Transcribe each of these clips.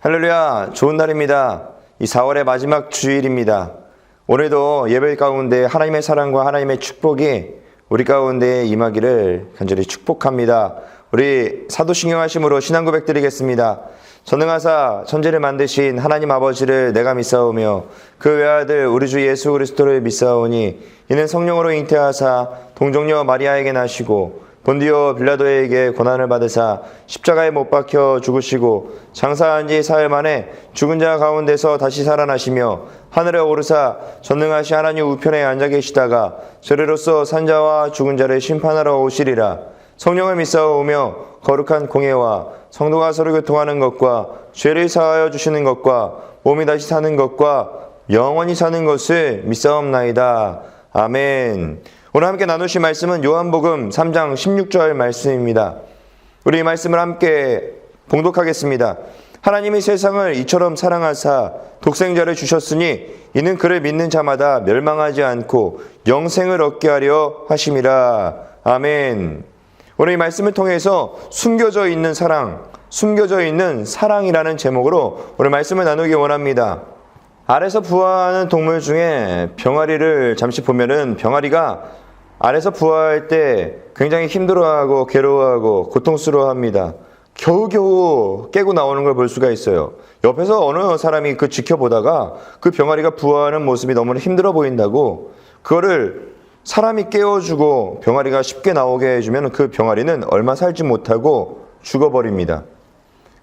할렐루야, 좋은 날입니다. 이 4월의 마지막 주일입니다. 오늘도 예배 가운데 하나님의 사랑과 하나님의 축복이 우리 가운데 임하기를 간절히 축복합니다. 우리 사도신경 하심으로 신앙 고백 드리겠습니다. 전능하사 천지를 만드신 하나님 아버지를 내가 믿사오며 그 외아들 우리 주 예수 그리스도를 믿사오니 이는 성령으로 잉태하사 동정녀 마리아에게 나시고 본디오 빌라도에게 고난을 받으사 십자가에 못 박혀 죽으시고 장사한 지 사흘 만에 죽은 자 가운데서 다시 살아나시며 하늘에 오르사 전능하신 하나님 우편에 앉아 계시다가 저리로서 산자와 죽은 자를 심판하러 오시리라. 성령을 믿사오며 거룩한 공예와 성도가 서로 교통하는 것과 죄를 사하여 주시는 것과 몸이 다시 사는 것과 영원히 사는 것을 믿사옵나이다. 아멘. 오늘 함께 나누실 말씀은 요한복음 3장 16절 말씀입니다. 우리 이 말씀을 함께 봉독하겠습니다. 하나님이 세상을 이처럼 사랑하사 독생자를 주셨으니 이는 그를 믿는 자마다 멸망하지 않고 영생을 얻게 하려 하심이라. 아멘. 오늘 이 말씀을 통해서 숨겨져 있는 사랑, 숨겨져 있는 사랑이라는 제목으로 오늘 말씀을 나누기 원합니다. 알에서 부화하는 동물 중에 병아리를 잠시 보면은 병아리가 알에서 부화할 때 굉장히 힘들어하고 괴로워하고 고통스러워합니다. 겨우겨우 깨고 나오는 걸 볼 수가 있어요. 옆에서 어느 사람이 그 지켜보다가 그 병아리가 부화하는 모습이 너무나 힘들어 보인다고 그거를 사람이 깨워주고 병아리가 쉽게 나오게 해주면 그 병아리는 얼마 살지 못하고 죽어버립니다.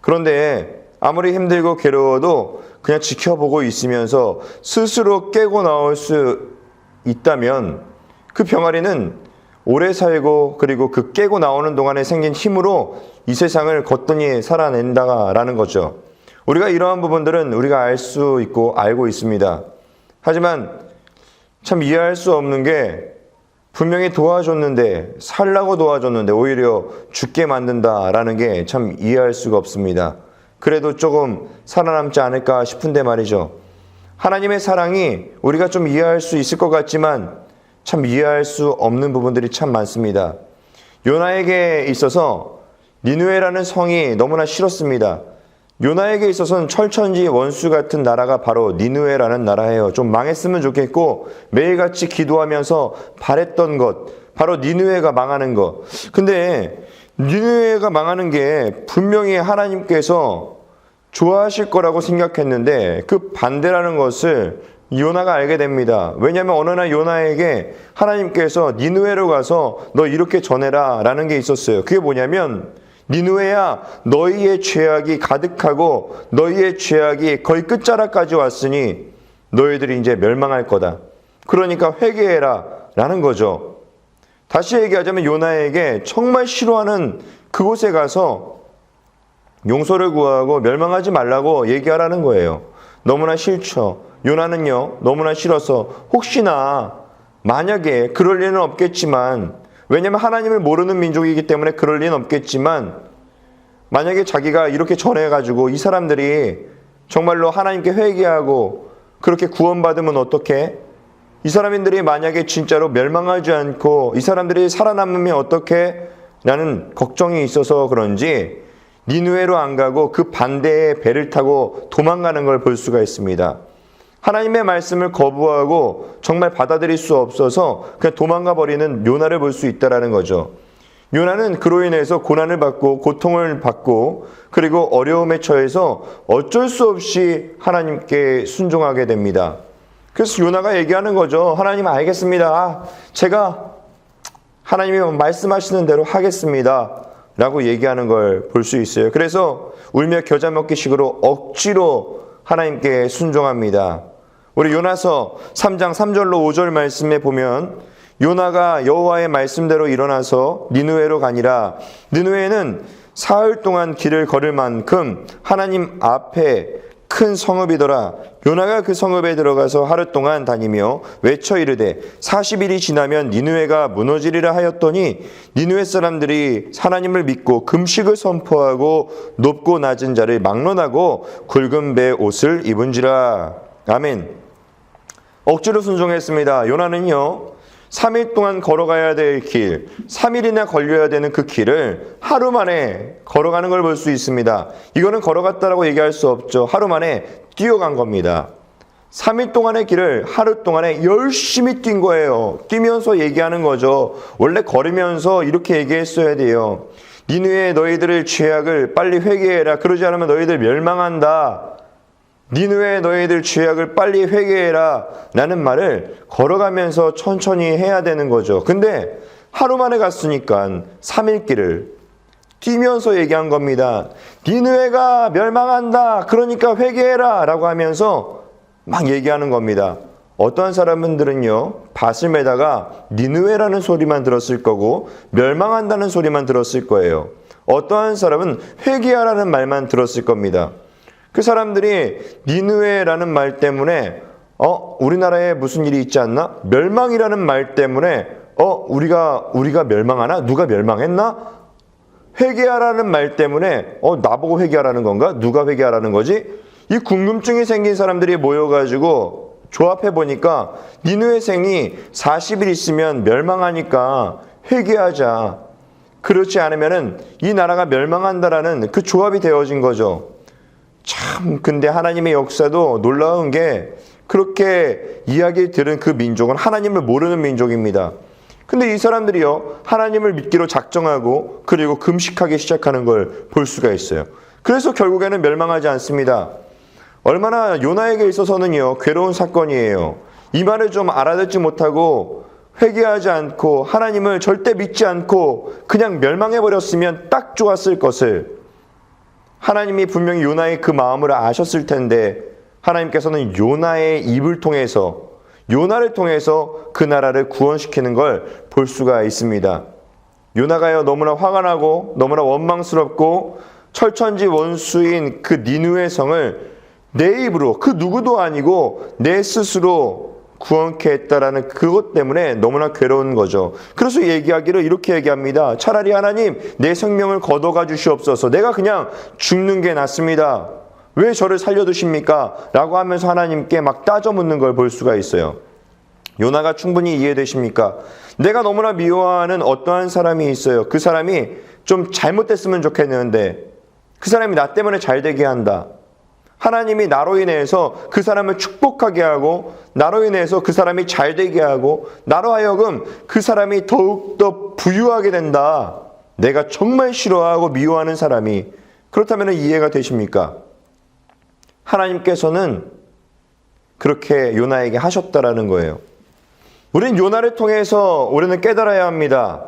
그런데 아무리 힘들고 괴로워도 그냥 지켜보고 있으면서 스스로 깨고 나올 수 있다면 그 병아리는 오래 살고 그리고 그 깨고 나오는 동안에 생긴 힘으로 이 세상을 거뜬히 살아낸다라는 거죠. 우리가 이러한 부분들은 우리가 알 수 있고 알고 있습니다. 하지만 참 이해할 수 없는 게 분명히 도와줬는데 살라고 도와줬는데 오히려 죽게 만든다라는 게 참 이해할 수가 없습니다. 그래도 조금 살아남지 않을까 싶은데 말이죠. 하나님의 사랑이 우리가 좀 이해할 수 있을 것 같지만 참 이해할 수 없는 부분들이 참 많습니다. 요나에게 있어서 니느웨라는 성이 너무나 싫었습니다. 요나에게 있어서는 철천지 원수 같은 나라가 바로 니느웨라는 나라예요. 좀 망했으면 좋겠고 매일같이 기도하면서 바랬던 것, 바로 니느웨가 망하는 것. 근데 니느웨가 망하는 게 분명히 하나님께서 좋아하실 거라고 생각했는데 그 반대라는 것을 요나가 알게 됩니다. 왜냐하면 어느 날 요나에게 하나님께서 니느웨로 가서 너 이렇게 전해라 라는 게 있었어요. 그게 뭐냐면 니느웨야 너희의 죄악이 가득하고 너희의 죄악이 거의 끝자락까지 왔으니 너희들이 이제 멸망할 거다. 그러니까 회개해라 라는 거죠. 다시 얘기하자면 요나에게 정말 싫어하는 그곳에 가서 용서를 구하고 멸망하지 말라고 얘기하라는 거예요. 너무나 싫죠. 요나는요 너무나 싫어서 혹시나 만약에 그럴 리는 없겠지만 왜냐하면 하나님을 모르는 민족이기 때문에 그럴 리는 없겠지만 만약에 자기가 이렇게 전해가지고 이 사람들이 정말로 하나님께 회개하고 그렇게 구원받으면 어떡해? 이 사람들이 만약에 진짜로 멸망하지 않고 이 사람들이 살아남으면 어떡해? 라는 걱정이 있어서 그런지 니느웨로 안 가고 그 반대의 배를 타고 도망가는 걸 볼 수가 있습니다. 하나님의 말씀을 거부하고 정말 받아들일 수 없어서 그냥 도망가 버리는 요나를 볼 수 있다는 거죠. 요나는 그로 인해서 고난을 받고 고통을 받고 그리고 어려움에 처해서 어쩔 수 없이 하나님께 순종하게 됩니다. 그래서 요나가 얘기하는 거죠. 하나님 알겠습니다. 제가 하나님이 말씀하시는 대로 하겠습니다. 라고 얘기하는 걸 볼 수 있어요. 그래서 울며 겨자 먹기식으로 억지로 하나님께 순종합니다. 우리 요나서 3장 3절로 5절 말씀에 보면 요나가 여호와의 말씀대로 일어나서 니느웨로 가니라. 니느웨는 사흘 동안 길을 걸을 만큼 하나님 앞에 큰 성읍이더라. 요나가 그 성읍에 들어가서 하루 동안 다니며 외쳐 이르되 40일이 지나면 니느웨가 무너지리라 하였더니 니느웨 사람들이 하나님을 믿고 금식을 선포하고 높고 낮은 자를 막론하고 굵은 배 옷을 입은지라. 아멘. 억지로 순종했습니다. 요나는요 3일 동안 걸어가야 될 길, 3일이나 걸려야 되는 그 길을 하루 만에 걸어가는 걸 볼 수 있습니다. 이거는 걸어갔다라고 얘기할 수 없죠. 하루 만에 뛰어간 겁니다. 3일 동안의 길을 하루 동안에 열심히 뛴 거예요. 뛰면서 얘기하는 거죠. 원래 걸으면서 이렇게 얘기했어야 돼요. 니느웨 너희들의 죄악을 빨리 회개해라. 그러지 않으면 너희들 멸망한다. 니느웨 너희들 죄악을 빨리 회개해라. 라는 말을 걸어가면서 천천히 해야 되는 거죠. 근데 하루 만에 갔으니까 3일 길을 뛰면서 얘기한 겁니다. 니느웨가 멸망한다. 그러니까 회개해라. 라고 하면서 막 얘기하는 겁니다. 어떠한 사람들은요, 밭을 매다가 니느웨라는 소리만 들었을 거고 멸망한다는 소리만 들었을 거예요. 어떠한 사람은 회개하라는 말만 들었을 겁니다. 그 사람들이 니느웨라는 말 때문에 우리나라에 무슨 일이 있지 않나? 멸망이라는 말 때문에 우리가 멸망하나? 누가 멸망했나? 회개하라는 말 때문에 나보고 회개하라는 건가? 누가 회개하라는 거지? 이 궁금증이 생긴 사람들이 모여가지고 조합해 보니까 니느웨 생이 40일 있으면 멸망하니까 회개하자. 그렇지 않으면은 이 나라가 멸망한다라는 그 조합이 되어진 거죠. 참, 근데 하나님의 역사도 놀라운 게 그렇게 이야기 들은 그 민족은 하나님을 모르는 민족입니다. 근데 이 사람들이요, 하나님을 믿기로 작정하고 그리고 금식하기 시작하는 걸 볼 수가 있어요. 그래서 결국에는 멸망하지 않습니다. 얼마나 요나에게 있어서는요, 괴로운 사건이에요. 이 말을 좀 알아듣지 못하고 회개하지 않고 하나님을 절대 믿지 않고 그냥 멸망해버렸으면 딱 좋았을 것을, 하나님이 분명히 요나의 그 마음을 아셨을 텐데 하나님께서는 요나의 입을 통해서, 요나를 통해서 그 나라를 구원시키는 걸 볼 수가 있습니다. 요나가요, 너무나 화가 나고 너무나 원망스럽고 철천지 원수인 그 니느웨 성을 내 입으로, 그 누구도 아니고 내 스스로 구원케 했다라는 그것 때문에 너무나 괴로운 거죠. 그래서 얘기하기를 이렇게 얘기합니다. 차라리 하나님, 내 생명을 거둬가 주시옵소서. 내가 그냥 죽는 게 낫습니다. 왜 저를 살려두십니까? 라고 하면서 하나님께 막 따져 묻는 걸 볼 수가 있어요. 요나가 충분히 이해되십니까? 내가 너무나 미워하는 어떠한 사람이 있어요. 그 사람이 좀 잘못됐으면 좋겠는데 그 사람이 나 때문에 잘 되게 한다. 하나님이 나로 인해서 그 사람을 축복하게 하고 나로 인해서 그 사람이 잘 되게 하고 나로 하여금 그 사람이 더욱더 부유하게 된다. 내가 정말 싫어하고 미워하는 사람이. 그렇다면 이해가 되십니까? 하나님께서는 그렇게 요나에게 하셨다라는 거예요. 우린 요나를 통해서 우리는 깨달아야 합니다.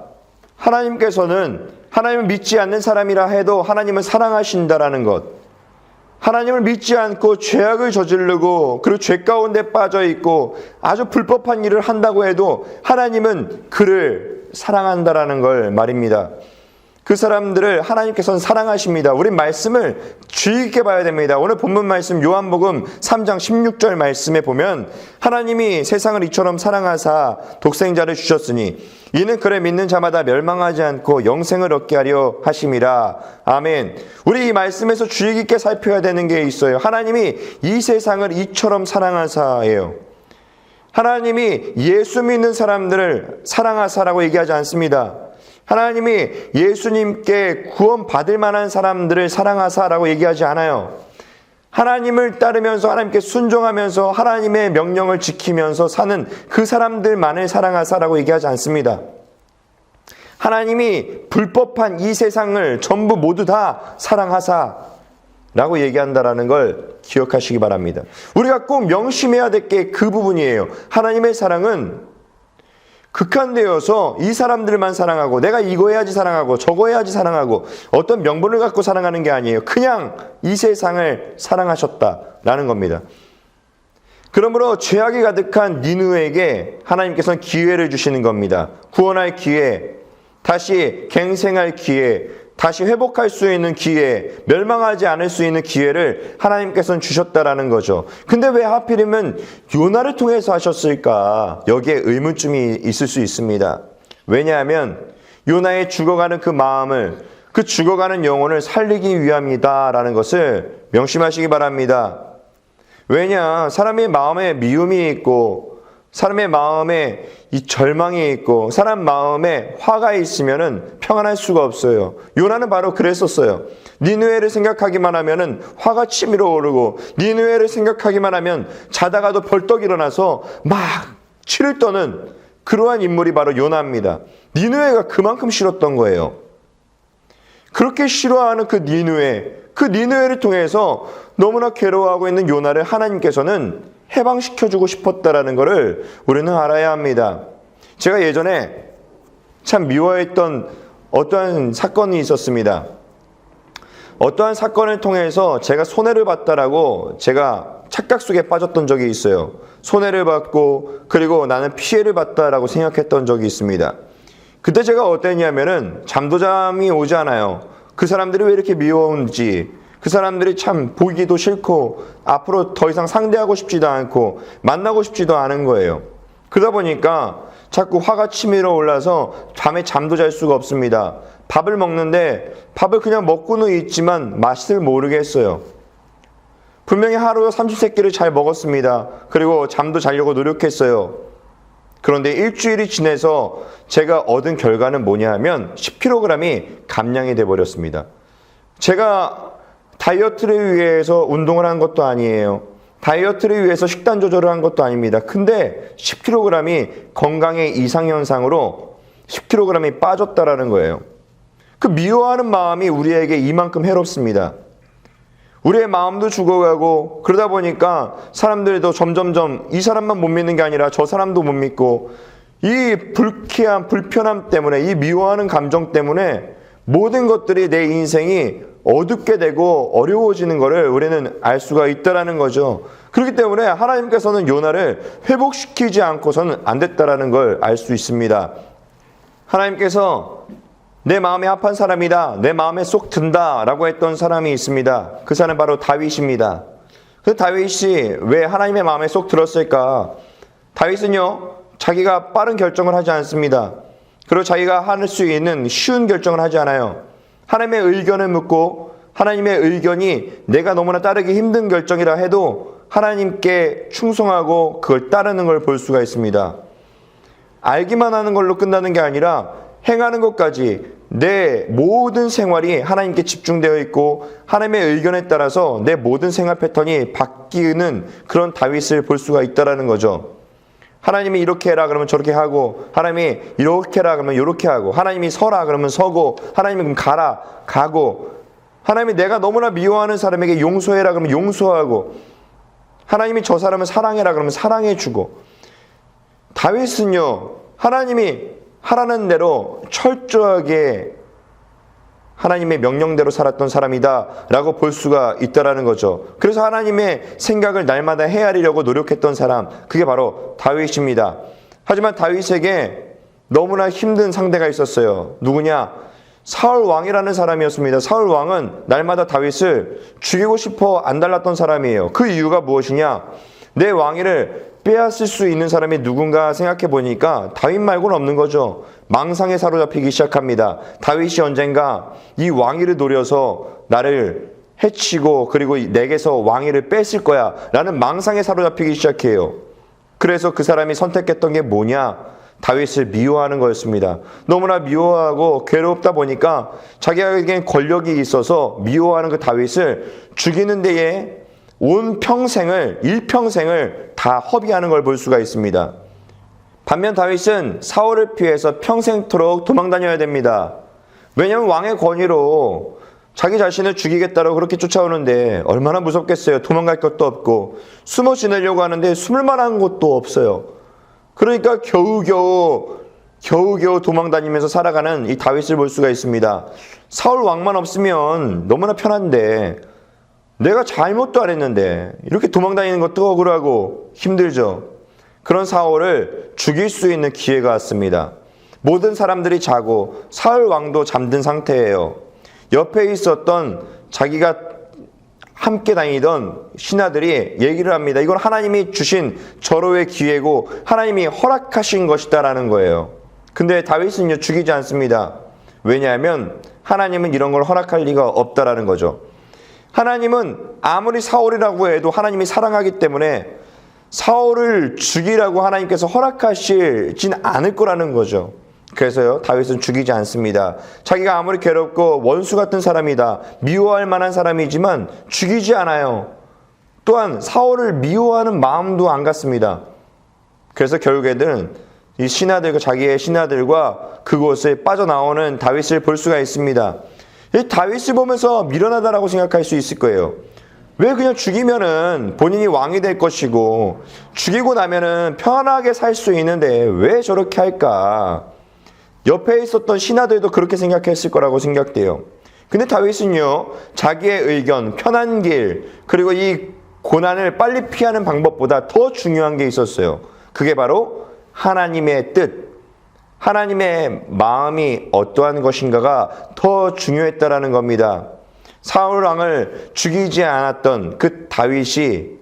하나님께서는 하나님을 믿지 않는 사람이라 해도 하나님을 사랑하신다라는 것. 하나님을 믿지 않고 죄악을 저지르고 그리고 죄 가운데 빠져 있고 아주 불법한 일을 한다고 해도 하나님은 그를 사랑한다라는 걸 말입니다. 그 사람들을 하나님께서는 사랑하십니다. 우리 말씀을 주의 깊게 봐야 됩니다. 오늘 본문 말씀 요한복음 3장 16절 말씀에 보면 하나님이 세상을 이처럼 사랑하사 독생자를 주셨으니 이는 그를 믿는 자마다 멸망하지 않고 영생을 얻게 하려 하심이라. 아멘. 우리 이 말씀에서 주의 깊게 살펴야 되는 게 있어요. 하나님이 이 세상을 이처럼 사랑하사예요. 하나님이 예수 믿는 사람들을 사랑하사라고 얘기하지 않습니다. 하나님이 예수님께 구원받을 만한 사람들을 사랑하사라고 얘기하지 않아요. 하나님을 따르면서 하나님께 순종하면서 하나님의 명령을 지키면서 사는 그 사람들만을 사랑하사라고 얘기하지 않습니다. 하나님이 불법한 이 세상을 전부 모두 다 사랑하사라고 얘기한다라는 걸 기억하시기 바랍니다. 우리가 꼭 명심해야 될 게 그 부분이에요. 하나님의 사랑은 극한되어서 이 사람들만 사랑하고 내가 이거 해야지 사랑하고 저거 해야지 사랑하고 어떤 명분을 갖고 사랑하는 게 아니에요. 그냥 이 세상을 사랑하셨다라는 겁니다. 그러므로 죄악이 가득한 니느웨에게 하나님께서는 기회를 주시는 겁니다. 구원할 기회, 다시 갱생할 기회, 다시 회복할 수 있는 기회, 멸망하지 않을 수 있는 기회를 하나님께서는 주셨다라는 거죠. 근데 왜 하필이면 요나를 통해서 하셨을까? 여기에 의문점이 있을 수 있습니다. 왜냐하면 요나의 죽어가는 그 마음을, 그 죽어가는 영혼을 살리기 위함이다라는 것을 명심하시기 바랍니다. 왜냐? 사람의 마음에 미움이 있고 사람의 마음에 이 절망이 있고 사람 마음에 화가 있으면은 평안할 수가 없어요. 요나는 바로 그랬었어요. 니느웨를 생각하기만 하면은 화가 치밀어 오르고 니느웨를 생각하기만 하면 자다가도 벌떡 일어나서 막 치를 떠는 그러한 인물이 바로 요나입니다. 니느웨가 그만큼 싫었던 거예요. 그렇게 싫어하는 그 니느웨를 통해서 너무나 괴로워하고 있는 요나를 하나님께서는 해방시켜주고 싶었다라는 것을 우리는 알아야 합니다. 제가 예전에 참 미워했던 어떠한 사건이 있었습니다. 어떠한 사건을 통해서 제가 손해를 봤다라고 제가 착각 속에 빠졌던 적이 있어요. 손해를 받고 그리고 나는 피해를 봤다라고 생각했던 적이 있습니다. 그때 제가 어땠냐면은 잠도 잠이 오지 않아요. 그 사람들이 왜 이렇게 미워온지, 그 사람들이 참 보기도 싫고 앞으로 더 이상 상대하고 싶지도 않고 만나고 싶지도 않은 거예요. 그러다 보니까 자꾸 화가 치밀어 올라서 밤에 잠도 잘 수가 없습니다. 밥을 먹는데 밥을 그냥 먹고는 있지만 맛을 모르겠어요. 분명히 하루 30세끼를 잘 먹었습니다. 그리고 잠도 자려고 노력했어요. 그런데 일주일이 지나서 제가 얻은 결과는 뭐냐 하면 10kg이 감량이 돼버렸습니다. 제가 다이어트를 위해서 운동을 한 것도 아니에요. 다이어트를 위해서 식단 조절을 한 것도 아닙니다. 근데 10kg이 건강의 이상현상으로 10kg이 빠졌다라는 거예요. 그 미워하는 마음이 우리에게 이만큼 해롭습니다. 우리의 마음도 죽어가고 그러다 보니까 사람들도 점점점 이 사람만 못 믿는 게 아니라 저 사람도 못 믿고 이 불쾌함, 불편함 때문에 이 미워하는 감정 때문에 모든 것들이 내 인생이 어둡게 되고 어려워지는 것을 우리는 알 수가 있다라는 거죠. 그렇기 때문에 하나님께서는 요나를 회복시키지 않고서는 안 됐다라는 걸 알 수 있습니다. 하나님께서 내 마음에 합한 사람이다, 내 마음에 쏙 든다 라고 했던 사람이 있습니다. 그 사람은 바로 다윗입니다. 그 다윗이 왜 하나님의 마음에 쏙 들었을까? 다윗은요, 자기가 빠른 결정을 하지 않습니다. 그리고 자기가 할 수 있는 쉬운 결정을 하지 않아요. 하나님의 의견을 묻고 하나님의 의견이 내가 너무나 따르기 힘든 결정이라 해도 하나님께 충성하고 그걸 따르는 걸 볼 수가 있습니다. 알기만 하는 걸로 끝나는 게 아니라 행하는 것까지 내 모든 생활이 하나님께 집중되어 있고 하나님의 의견에 따라서 내 모든 생활 패턴이 바뀌는 그런 다윗을 볼 수가 있다는 거죠. 하나님이 이렇게 해라 그러면 저렇게 하고, 하나님이 이렇게 해라 그러면 이렇게 하고, 하나님이 서라 그러면 서고, 하나님이 그럼 가라 가고, 하나님이 내가 너무나 미워하는 사람에게 용서해라 그러면 용서하고, 하나님이 저 사람을 사랑해라 그러면 사랑해주고. 다윗은요, 하나님이 하라는 대로 철저하게 하나님의 명령대로 살았던 사람이다 라고 볼 수가 있다는 거죠. 그래서 하나님의 생각을 날마다 헤아리려고 노력했던 사람, 그게 바로 다윗입니다. 하지만 다윗에게 너무나 힘든 상대가 있었어요. 누구냐? 사울 왕이라는 사람이었습니다. 사울 왕은 날마다 다윗을 죽이고 싶어 안달났던 사람이에요. 그 이유가 무엇이냐? 내 왕위를 빼앗을 수 있는 사람이 누군가 생각해 보니까 다윗 말고는 없는 거죠. 망상에 사로잡히기 시작합니다. 다윗이 언젠가 이 왕위를 노려서 나를 해치고 그리고 내게서 왕위를 뺏을 거야 라는 망상에 사로잡히기 시작해요. 그래서 그 사람이 선택했던 게 뭐냐? 다윗을 미워하는 거였습니다. 너무나 미워하고 괴롭다 보니까 자기에겐 권력이 있어서 미워하는 그 다윗을 죽이는 데에 온 평생을, 일평생을 다 허비하는 걸 볼 수가 있습니다. 반면 다윗은 사울을 피해서 평생토록 도망다녀야 됩니다. 왜냐하면 왕의 권위로 자기 자신을 죽이겠다고 그렇게 쫓아오는데 얼마나 무섭겠어요. 도망갈 것도 없고 숨어 지내려고 하는데 숨을 만한 곳도 없어요. 그러니까 겨우겨우 도망다니면서 살아가는 이 다윗을 볼 수가 있습니다. 사울 왕만 없으면 너무나 편한데 내가 잘못도 안 했는데 이렇게 도망다니는 것도 억울하고 힘들죠. 그런 사울을 죽일 수 있는 기회가 왔습니다. 모든 사람들이 자고 사울 왕도 잠든 상태예요. 옆에 있었던 자기가 함께 다니던 신하들이 얘기를 합니다. 이건 하나님이 주신 절호의 기회고 하나님이 허락하신 것이다라는 거예요. 근데 다윗은요, 죽이지 않습니다. 왜냐하면 하나님은 이런 걸 허락할 리가 없다라는 거죠. 하나님은 아무리 사울이라고 해도 하나님이 사랑하기 때문에 사울을 죽이라고 하나님께서 허락하시진 않을 거라는 거죠. 그래서요, 다윗은 죽이지 않습니다. 자기가 아무리 괴롭고 원수 같은 사람이다, 미워할 만한 사람이지만 죽이지 않아요. 또한 사울을 미워하는 마음도 안 갖습니다. 그래서 결국에는 이 신하들과 자기의 신하들과 그곳에 빠져나오는 다윗을 볼 수가 있습니다. 이 다윗을 보면서 미련하다라고 생각할 수 있을 거예요. 왜 그냥 죽이면은 본인이 왕이 될 것이고 죽이고 나면은 편하게 살 수 있는데 왜 저렇게 할까? 옆에 있었던 신하들도 그렇게 생각했을 거라고 생각돼요. 근데 다윗은요, 자기의 의견, 편한 길, 그리고 이 고난을 빨리 피하는 방법보다 더 중요한 게 있었어요. 그게 바로 하나님의 뜻, 하나님의 마음이 어떠한 것인가가 더 중요했다라는 겁니다. 사울 왕을 죽이지 않았던 그 다윗이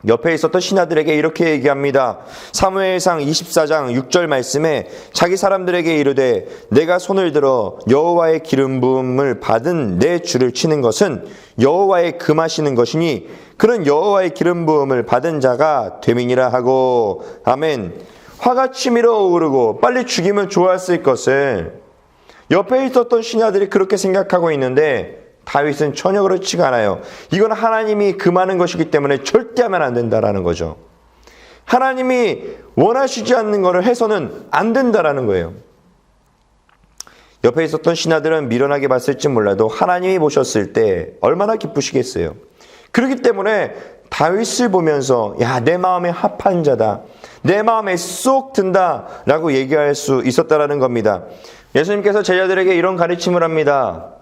옆에 있었던 신하들에게 이렇게 얘기합니다. 사무엘상 24장 6절 말씀에 자기 사람들에게 이르되 내가 손을 들어 여호와의 기름 부음을 받은 내 주를 치는 것은 여호와의 금하시는 것이니 그는 여호와의 기름 부음을 받은 자가 됨이니라 하고. 아멘. 화가 치밀어 오르고 빨리 죽이면 좋았을 것을 옆에 있었던 신하들이 그렇게 생각하고 있는데 다윗은 전혀 그렇지가 않아요. 이건 하나님이 금하는 것이기 때문에 절대 하면 안 된다라는 거죠. 하나님이 원하시지 않는 것을 해서는 안 된다라는 거예요. 옆에 있었던 신하들은 미련하게 봤을지 몰라도 하나님이 보셨을 때 얼마나 기쁘시겠어요. 그렇기 때문에 다윗을 보면서 야, 내 마음에 합한 자다, 내 마음에 쏙 든다 라고 얘기할 수 있었다라는 겁니다. 예수님께서 제자들에게 이런 가르침을 합니다.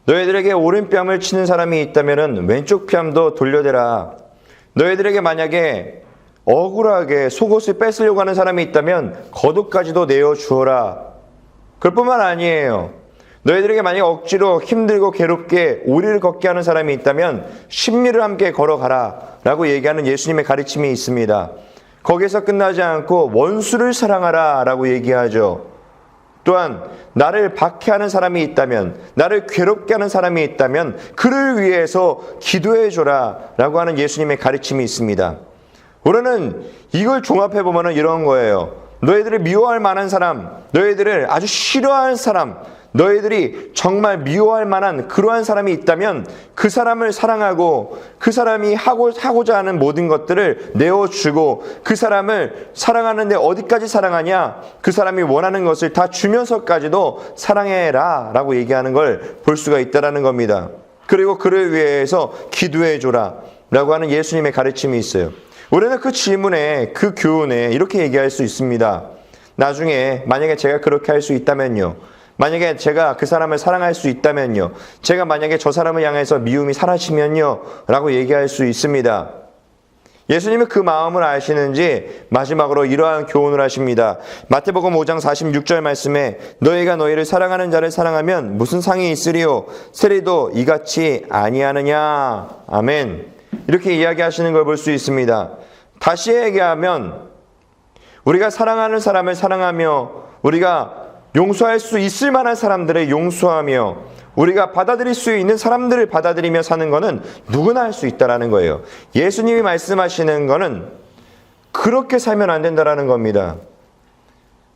너희들에게 오른뺨을 치는 사람이 있다면 왼쪽 뺨도 돌려대라. 너희들에게 만약에 억울하게 속옷을 뺏으려고 하는 사람이 있다면 겉옷까지도 내어주어라. 그럴 뿐만 아니에요. 너희들에게 만약에 억지로 힘들고 괴롭게 오리를 걷게 하는 사람이 있다면 십리를 함께 걸어가라 라고 얘기하는 예수님의 가르침이 있습니다. 거기서 끝나지 않고 원수를 사랑하라 라고 얘기하죠. 또한 나를 박해하는 사람이 있다면, 나를 괴롭게 하는 사람이 있다면 그를 위해서 기도해줘라 라고 하는 예수님의 가르침이 있습니다. 우리는 이걸 종합해보면 이런 거예요. 너희들을 미워할 만한 사람, 너희들을 아주 싫어하는 사람, 너희들이 정말 미워할 만한 그러한 사람이 있다면 그 사람을 사랑하고 그 사람이 하고자 하는 모든 것들을 내어주고 그 사람을 사랑하는데 어디까지 사랑하냐? 그 사람이 원하는 것을 다 주면서까지도 사랑해라 라고 얘기하는 걸 볼 수가 있다는 겁니다. 그리고 그를 위해서 기도해줘라 라고 하는 예수님의 가르침이 있어요. 우리는 그 질문에, 그 교훈에 이렇게 얘기할 수 있습니다. 나중에 만약에 제가 그렇게 할 수 있다면요, 만약에 제가 그 사람을 사랑할 수 있다면요, 제가 만약에 저 사람을 향해서 미움이 사라지면요 라고 얘기할 수 있습니다. 예수님은 그 마음을 아시는지 마지막으로 이러한 교훈을 하십니다. 마태복음 5장 46절 말씀에 너희가 너희를 사랑하는 자를 사랑하면 무슨 상이 있으리요? 세리도 이같이 아니하느냐. 아멘. 이렇게 이야기하시는 걸 볼 수 있습니다. 다시 얘기하면 우리가 사랑하는 사람을 사랑하며 우리가 용서할 수 있을 만한 사람들을 용서하며 우리가 받아들일 수 있는 사람들을 받아들이며 사는 것은 누구나 할 수 있다는 거예요. 예수님이 말씀하시는 것은 그렇게 살면 안 된다는 겁니다.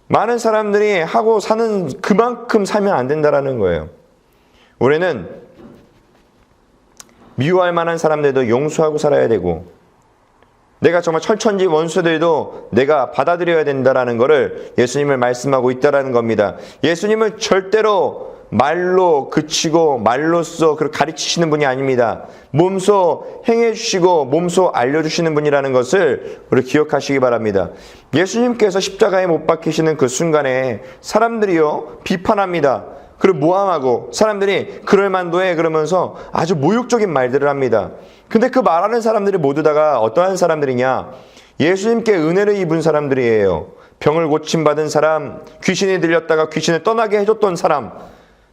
많은 사람들이 하고 사는 그만큼 살면 안 된다는 거예요. 우리는 미워할 만한 사람들도 용서하고 살아야 되고 내가 정말 철천지 원수들도 내가 받아들여야 된다는 것을 예수님을 말씀하고 있다는 겁니다. 예수님은 절대로 말로 그치고 말로써 가르치시는 분이 아닙니다. 몸소 행해 주시고 몸소 알려주시는 분이라는 것을 우리 기억하시기 바랍니다. 예수님께서 십자가에 못 박히시는 그 순간에 사람들이요 비판합니다. 그리고 모함하고 사람들이 그럴 만도해 그러면서 아주 모욕적인 말들을 합니다. 근데 그 말하는 사람들이 모두 다가 어떠한 사람들이냐? 예수님께 은혜를 입은 사람들이에요. 병을 고침받은 사람, 귀신이 들렸다가 귀신을 떠나게 해줬던 사람,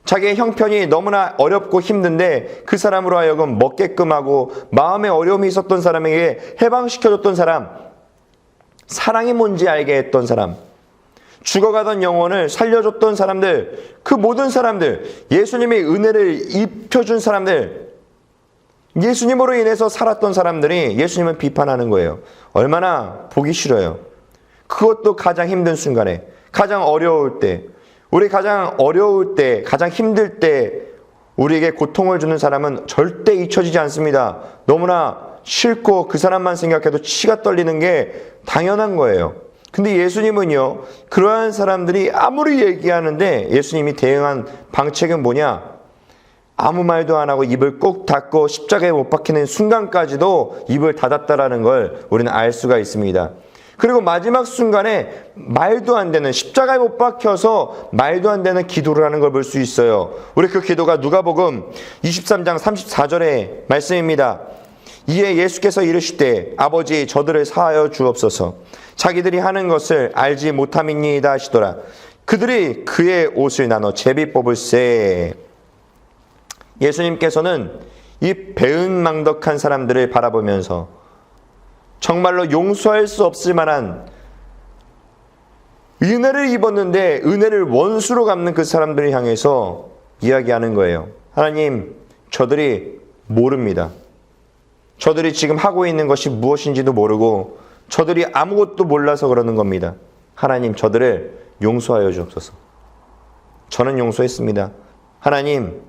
자기의 형편이 너무나 어렵고 힘든데 그 사람으로 하여금 먹게끔 하고 마음에 어려움이 있었던 사람에게 해방시켜줬던 사람, 사랑이 뭔지 알게 했던 사람, 죽어가던 영혼을 살려줬던 사람들, 그 모든 사람들, 예수님의 은혜를 입혀준 사람들, 예수님으로 인해서 살았던 사람들이 예수님을 비판하는 거예요. 얼마나 보기 싫어요. 그것도 가장 힘든 순간에, 가장 어려울 때, 우리 가장 어려울 때, 가장 힘들 때 우리에게 고통을 주는 사람은 절대 잊혀지지 않습니다. 너무나 싫고 그 사람만 생각해도 치가 떨리는 게 당연한 거예요. 근데 예수님은요, 그러한 사람들이 아무리 얘기하는데 예수님이 대응한 방책은 뭐냐? 아무 말도 안 하고 입을 꼭 닫고 십자가에 못 박히는 순간까지도 입을 닫았다라는 걸 우리는 알 수가 있습니다. 그리고 마지막 순간에 말도 안 되는, 십자가에 못 박혀서 말도 안 되는 기도를 하는 걸 볼 수 있어요. 우리 그 기도가 누가복음 23장 34절의 말씀입니다. 이에 예수께서 이르시되 아버지 저들을 사하여 주옵소서. 자기들이 하는 것을 알지 못함이니이다 하시더라. 그들이 그의 옷을 나눠 제비 뽑을세. 예수님께서는 이 배은망덕한 사람들을 바라보면서 정말로 용서할 수 없을 만한 은혜를 입었는데 은혜를 원수로 갚는 그 사람들을 향해서 이야기하는 거예요. 하나님, 저들이 모릅니다. 저들이 지금 하고 있는 것이 무엇인지도 모르고 저들이 아무것도 몰라서 그러는 겁니다. 하나님, 저들을 용서하여 주옵소서. 저는 용서했습니다. 하나님,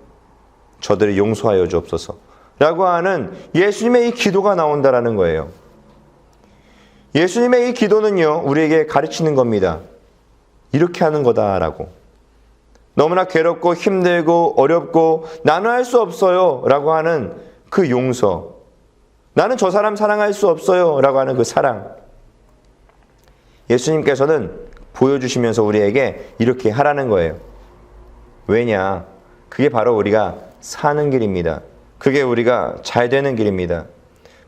저들을 용서하여 주옵소서. 라고 하는 예수님의 이 기도가 나온다라는 거예요. 예수님의 이 기도는요, 우리에게 가르치는 겁니다. 이렇게 하는 거다라고. 너무나 괴롭고 힘들고 어렵고 나는 할 수 없어요 라고 하는 그 용서, 나는 저 사람 사랑할 수 없어요 라고 하는 그 사랑, 예수님께서는 보여주시면서 우리에게 이렇게 하라는 거예요. 왜냐? 그게 바로 우리가 사는 길입니다. 그게 우리가 잘 되는 길입니다.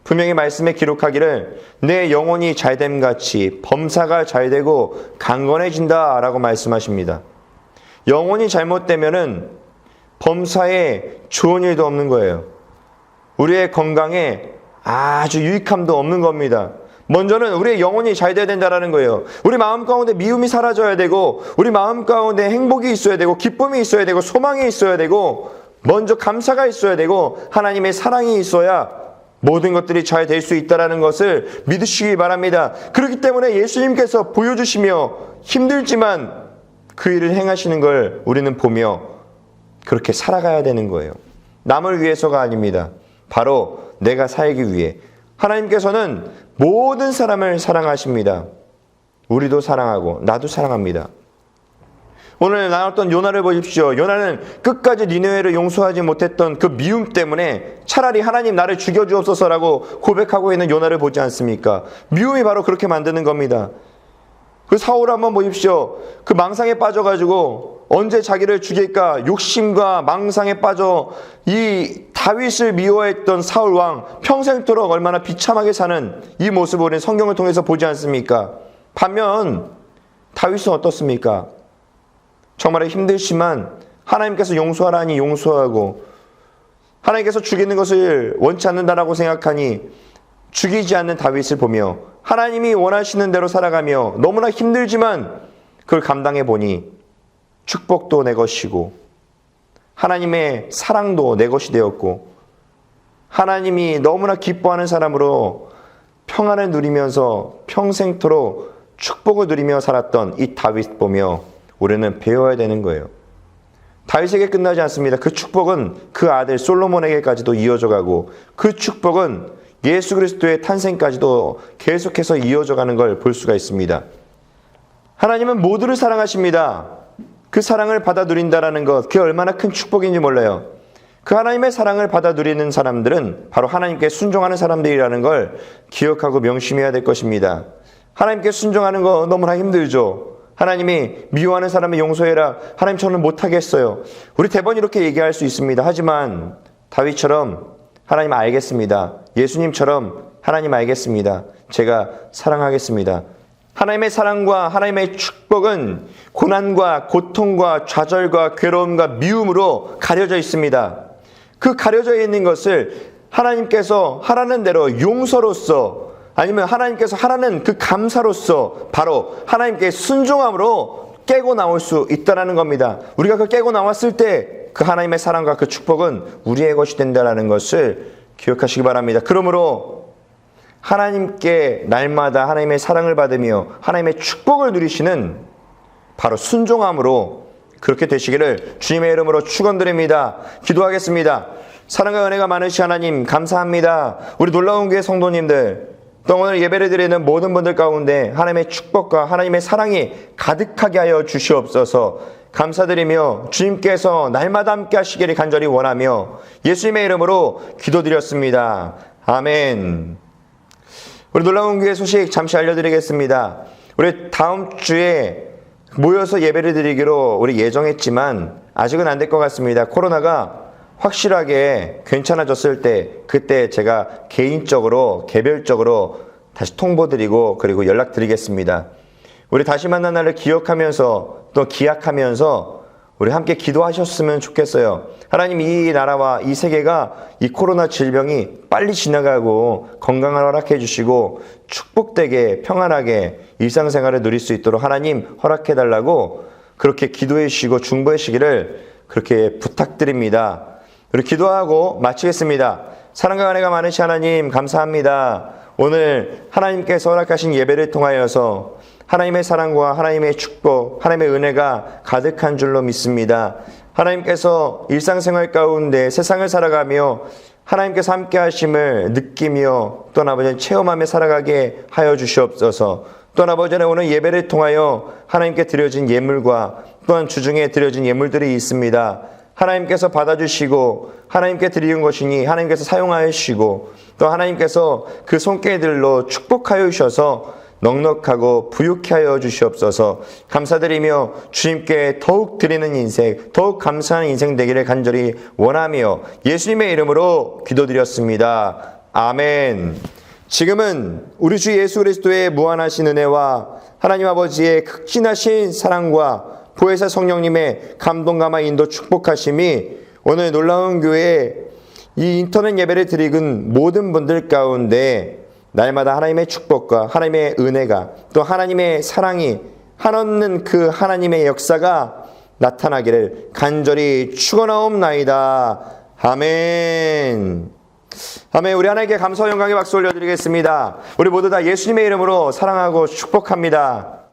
분명히 말씀에 기록하기를 내 영혼이 잘됨같이 범사가 잘되고 강건해진다 라고 말씀하십니다. 영혼이 잘못되면은 범사에 좋은 일도 없는 거예요. 우리의 건강에 아주 유익함도 없는 겁니다. 먼저는 우리의 영혼이 잘 돼야 된다는 거예요. 우리 마음 가운데 미움이 사라져야 되고, 우리 마음 가운데 행복이 있어야 되고, 기쁨이 있어야 되고, 소망이 있어야 되고, 먼저 감사가 있어야 되고, 하나님의 사랑이 있어야 모든 것들이 잘 될 수 있다는 것을 믿으시기 바랍니다. 그렇기 때문에 예수님께서 보여주시며 힘들지만 그 일을 행하시는 걸 우리는 보며 그렇게 살아가야 되는 거예요. 남을 위해서가 아닙니다. 바로 내가 살기 위해. 하나님께서는 모든 사람을 사랑하십니다. 우리도 사랑하고 나도 사랑합니다. 오늘 나눴던 요나를 보십시오. 요나는 끝까지 니느웨를 용서하지 못했던 그 미움 때문에 차라리 하나님 나를 죽여주옵소서라고 고백하고 있는 요나를 보지 않습니까? 미움이 바로 그렇게 만드는 겁니다. 그 사울 한번 보십시오. 그 망상에 빠져가지고 언제 자기를 죽일까 욕심과 망상에 빠져 이 다윗을 미워했던 사울 왕, 평생토록 얼마나 비참하게 사는 이 모습을 우리는 성경을 통해서 보지 않습니까? 반면 다윗은 어떻습니까? 정말 힘들지만 하나님께서 용서하라니 용서하고, 하나님께서 죽이는 것을 원치 않는다라고 생각하니 죽이지 않는 다윗을 보며 하나님이 원하시는 대로 살아가며 너무나 힘들지만 그걸 감당해 보니 축복도 내 것이고 하나님의 사랑도 내 것이 되었고, 하나님이 너무나 기뻐하는 사람으로 평안을 누리면서 평생토록 축복을 누리며 살았던 이 다윗 보며 우리는 배워야 되는 거예요. 다윗에게 끝나지 않습니다. 그 축복은 그 아들 솔로몬에게까지도 이어져 가고, 그 축복은 예수 그리스도의 탄생까지도 계속해서 이어져 가는 걸 볼 수가 있습니다. 하나님은 모두를 사랑하십니다. 그 사랑을 받아 누린다는 것, 그게 얼마나 큰 축복인지 몰라요. 그 하나님의 사랑을 받아 누리는 사람들은 바로 하나님께 순종하는 사람들이라는 걸 기억하고 명심해야 될 것입니다. 하나님께 순종하는 거 너무나 힘들죠. 하나님이 미워하는 사람을 용서해라. 하나님, 저는 못하겠어요. 우리 대번 이렇게 얘기할 수 있습니다. 하지만 다윗처럼 하나님 알겠습니다. 예수님처럼 하나님 알겠습니다. 제가 사랑하겠습니다. 하나님의 사랑과 하나님의 축복은 고난과 고통과 좌절과 괴로움과 미움으로 가려져 있습니다. 그 가려져 있는 것을 하나님께서 하라는 대로 용서로서, 아니면 하나님께서 하라는 그 감사로서 바로 하나님께 순종함으로 깨고 나올 수 있다는 겁니다. 우리가 그 깨고 나왔을 때 그 하나님의 사랑과 그 축복은 우리의 것이 된다는 것을 기억하시기 바랍니다. 그러므로 하나님께 날마다 하나님의 사랑을 받으며 하나님의 축복을 누리시는 바로 순종함으로 그렇게 되시기를 주님의 이름으로 축원드립니다. 기도하겠습니다. 사랑과 은혜가 많으신 하나님 감사합니다. 우리 놀라운 교회 성도님들 또 오늘 예배를 드리는 모든 분들 가운데 하나님의 축복과 하나님의 사랑이 가득하게 하여 주시옵소서. 감사드리며 주님께서 날마다 함께 하시기를 간절히 원하며 예수님의 이름으로 기도드렸습니다. 아멘. 우리 놀라운 교회 소식 잠시 알려드리겠습니다. 우리 다음 주에 모여서 예배를 드리기로 우리 예정했지만 아직은 안 될 것 같습니다. 코로나가 확실하게 괜찮아졌을 때 그때 제가 개인적으로 개별적으로 다시 통보드리고 그리고 연락드리겠습니다. 우리 다시 만난 날을 기억하면서 또 기약하면서 우리 함께 기도하셨으면 좋겠어요. 하나님, 이 나라와 이 세계가 이 코로나 질병이 빨리 지나가고 건강을 허락해 주시고 축복되게 평안하게 일상생활을 누릴 수 있도록 하나님 허락해 달라고 그렇게 기도해 주시고 중보해 주시기를 그렇게 부탁드립니다. 우리 기도하고 마치겠습니다. 사랑과 은혜가 많으신 하나님 감사합니다. 오늘 하나님께서 허락하신 예배를 통하여서 하나님의 사랑과 하나님의 축복, 하나님의 은혜가 가득한 줄로 믿습니다. 하나님께서 일상생활 가운데 세상을 살아가며 하나님께서 함께 하심을 느끼며 또 아버지 체험하며 살아가게 하여 주시옵소서. 또 아버지 오늘 예배를 통하여 하나님께 드려진 예물과 또한 주중에 드려진 예물들이 있습니다. 하나님께서 받아주시고 하나님께 드리는 것이니 하나님께서 사용하시고 또 하나님께서 그 손길들로 축복하여 주셔서 넉넉하고 부유케 하여 주시옵소서. 감사드리며 주님께 더욱 드리는 인생, 더욱 감사한 인생 되기를 간절히 원하며 예수님의 이름으로 기도드렸습니다. 아멘. 지금은 우리 주 예수 그리스도의 무한하신 은혜와 하나님 아버지의 극진하신 사랑과 보혜사 성령님의 감동감화 인도 축복하심이 오늘 놀라운 교회 이 인터넷 예배를 드리는 모든 분들 가운데 날마다 하나님의 축복과 하나님의 은혜가 또 하나님의 사랑이 한없는 그 하나님의 역사가 나타나기를 간절히 축원하옵나이다. 아멘. 아멘. 우리 하나님께 감사와 영광의 박수 올려드리겠습니다. 우리 모두 다 예수님의 이름으로 사랑하고 축복합니다.